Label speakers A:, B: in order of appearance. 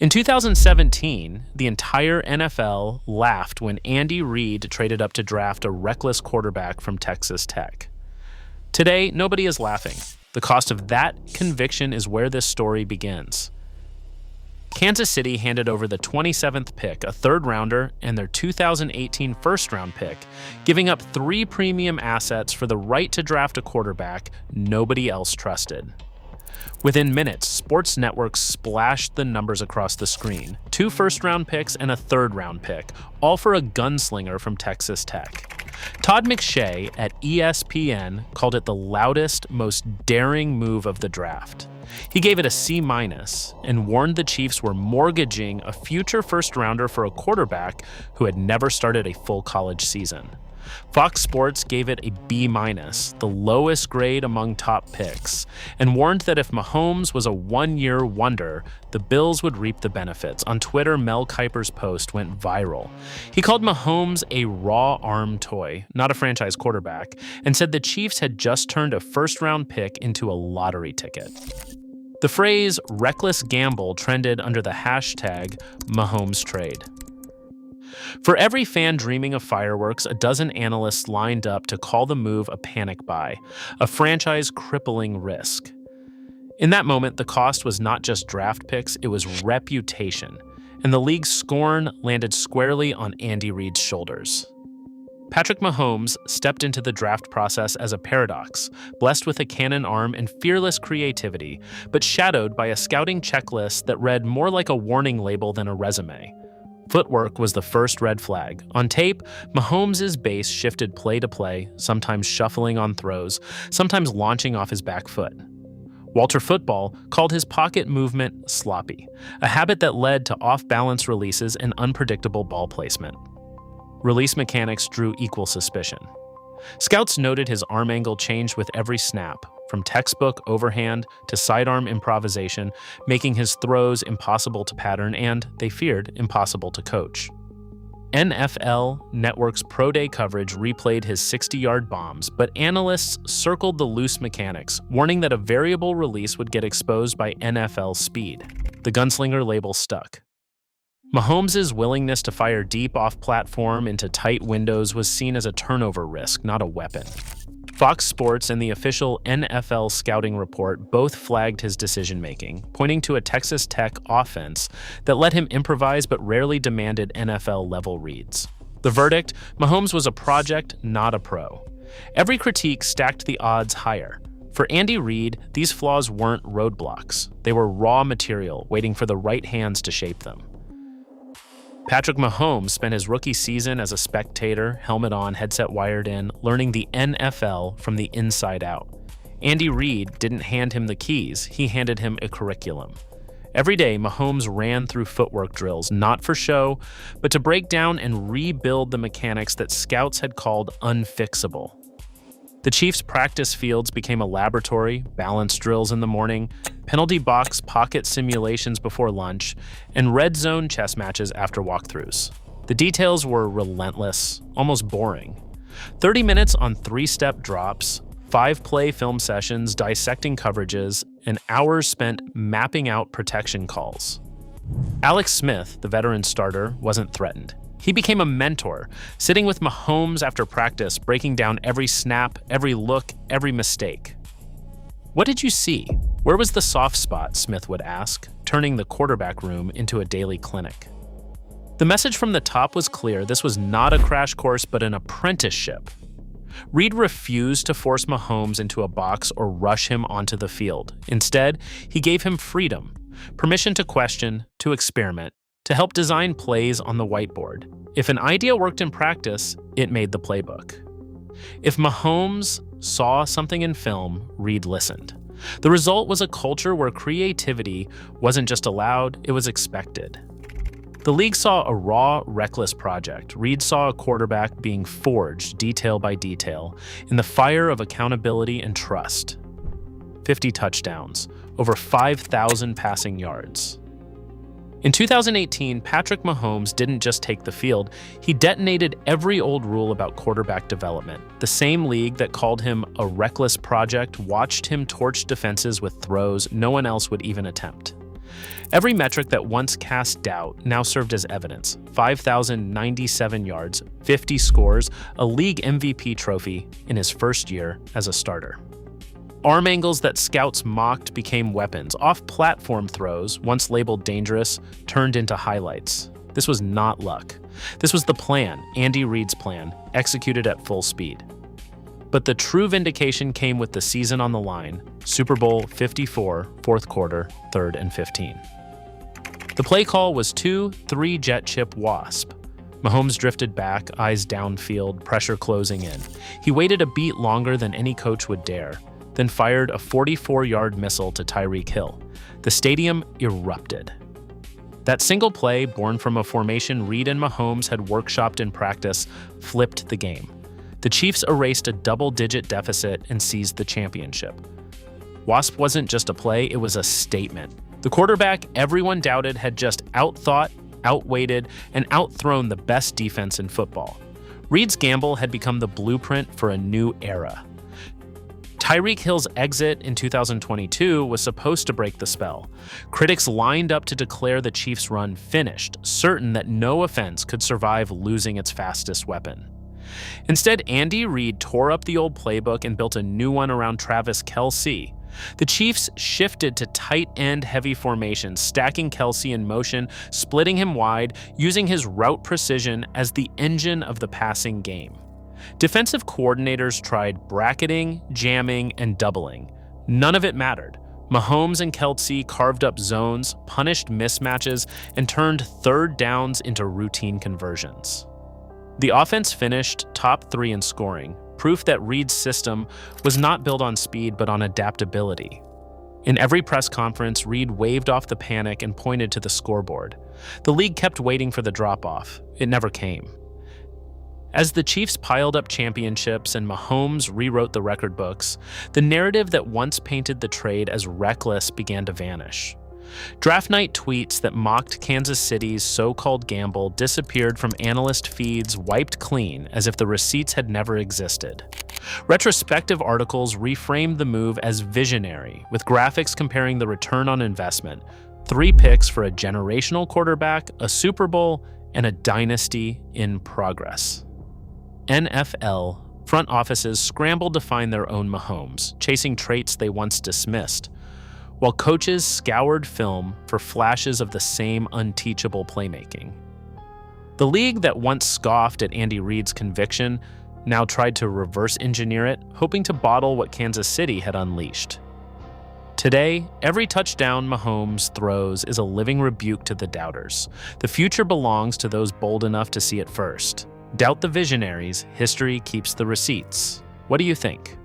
A: In 2017, the entire NFL laughed when Andy Reid traded up to draft a reckless quarterback from Texas Tech. Today, nobody is laughing. The cost of that conviction is where this story begins. Kansas City handed over the 27th pick, a third-rounder, and their 2018 first-round pick, giving up 3 premium assets for the right to draft a quarterback nobody else trusted. Within minutes, sports networks splashed the numbers across the screen. 2 first-round picks and a third-round pick, all for a gunslinger from Texas Tech. Todd McShay at ESPN called it the loudest, most daring move of the draft. He gave it a C- and warned the Chiefs were mortgaging a future first-rounder for a quarterback who had never started a full college season. Fox Sports gave it a B-, the lowest grade among top picks, and warned that if Mahomes was a one-year wonder, the Bills would reap the benefits. On Twitter, Mel Kiper's post went viral. He called Mahomes a raw arm toy, not a franchise quarterback, and said the Chiefs had just turned a first-round pick into a lottery ticket. The phrase reckless gamble trended under the hashtag Mahomes trade. For every fan dreaming of fireworks, a dozen analysts lined up to call the move a panic buy, a franchise-crippling risk. In that moment, the cost was not just draft picks, it was reputation, and the league's scorn landed squarely on Andy Reid's shoulders. Patrick Mahomes stepped into the draft process as a paradox, blessed with a cannon arm and fearless creativity, but shadowed by a scouting checklist that read more like a warning label than a resume. Footwork was the first red flag. On tape, Mahomes' base shifted play to play, sometimes shuffling on throws, sometimes launching off his back foot. Walter Football called his pocket movement sloppy, a habit that led to off-balance releases and unpredictable ball placement. Release mechanics drew equal suspicion. Scouts noted his arm angle changed with every snap, from textbook overhand to sidearm improvisation, making his throws impossible to pattern and, they feared, impossible to coach. NFL Network's Pro Day coverage replayed his 60-yard bombs, but analysts circled the loose mechanics, warning that a variable release would get exposed by NFL speed. The gunslinger label stuck. Mahomes' willingness to fire deep off-platform into tight windows was seen as a turnover risk, not a weapon. Fox Sports and the official NFL scouting report both flagged his decision-making, pointing to a Texas Tech offense that let him improvise but rarely demanded NFL-level reads. The verdict? Mahomes was a project, not a pro. Every critique stacked the odds higher. For Andy Reid, these flaws weren't roadblocks. They were raw material, waiting for the right hands to shape them. Patrick Mahomes spent his rookie season as a spectator, helmet on, headset wired in, learning the NFL from the inside out. Andy Reid didn't hand him the keys, he handed him a curriculum. Every day, Mahomes ran through footwork drills, not for show, but to break down and rebuild the mechanics that scouts had called unfixable. The Chiefs' practice fields became a laboratory, balance drills in the morning, penalty box pocket simulations before lunch, and red zone chess matches after walkthroughs. The details were relentless, almost boring. 30 minutes on 3-step drops, 5-play film sessions dissecting coverages, and hours spent mapping out protection calls. Alex Smith, the veteran starter, wasn't threatened. He became a mentor, sitting with Mahomes after practice, breaking down every snap, every look, every mistake. "What did you see? Where was the soft spot?" Smith would ask, turning the quarterback room into a daily clinic. The message from the top was clear. This was not a crash course, but an apprenticeship. Reid refused to force Mahomes into a box or rush him onto the field. Instead, he gave him freedom, permission to question, to experiment, to help design plays on the whiteboard. If an idea worked in practice, it made the playbook. If Mahomes saw something in film, Reid listened. The result was a culture where creativity wasn't just allowed, it was expected. The league saw a raw, reckless project. Reid saw a quarterback being forged detail by detail in the fire of accountability and trust. 50 touchdowns, over 5,000 passing yards. In 2018, Patrick Mahomes didn't just take the field, he detonated every old rule about quarterback development. The same league that called him a reckless project watched him torch defenses with throws no one else would even attempt. Every metric that once cast doubt now served as evidence: 5,097 yards, 50 scores, a league MVP trophy in his first year as a starter. Arm angles that scouts mocked became weapons. Off-platform throws, once labeled dangerous, turned into highlights. This was not luck. This was the plan, Andy Reid's plan, executed at full speed. But the true vindication came with the season on the line: Super Bowl 54, fourth quarter, 3rd and 15. The play call was 2-3 jet chip wasp. Mahomes drifted back, eyes downfield, pressure closing in. He waited a beat longer than any coach would dare, then fired a 44-yard missile to Tyreek Hill. The stadium erupted. That single play, born from a formation Reid and Mahomes had workshopped in practice, flipped the game. The Chiefs erased a double-digit deficit and seized the championship. Wasp wasn't just a play, it was a statement. The quarterback everyone doubted had just outthought, outweighted, and outthrown the best defense in football. Reid's gamble had become the blueprint for a new era. Tyreek Hill's exit in 2022 was supposed to break the spell. Critics lined up to declare the Chiefs' run finished, certain that no offense could survive losing its fastest weapon. Instead, Andy Reid tore up the old playbook and built a new one around Travis Kelce. The Chiefs shifted to tight end heavy formations, stacking Kelce in motion, splitting him wide, using his route precision as the engine of the passing game. Defensive coordinators tried bracketing, jamming, and doubling. None of it mattered. Mahomes and Kelce carved up zones, punished mismatches, and turned third downs into routine conversions. The offense finished top 3 in scoring, proof that Reid's system was not built on speed but on adaptability. In every press conference, Reid waved off the panic and pointed to the scoreboard. The league kept waiting for the drop-off. It never came. As the Chiefs piled up championships and Mahomes rewrote the record books, the narrative that once painted the trade as reckless began to vanish. Draft night tweets that mocked Kansas City's so-called gamble disappeared from analyst feeds, wiped clean as if the receipts had never existed. Retrospective articles reframed the move as visionary, with graphics comparing the return on investment: 3 picks for a generational quarterback, a Super Bowl, and a dynasty in progress. NFL front offices scrambled to find their own Mahomes, chasing traits they once dismissed, while coaches scoured film for flashes of the same unteachable playmaking. The league that once scoffed at Andy Reid's conviction now tried to reverse engineer it, hoping to bottle what Kansas City had unleashed. Today, every touchdown Mahomes throws is a living rebuke to the doubters. The future belongs to those bold enough to see it first. Doubt the visionaries, history keeps the receipts. What do you think?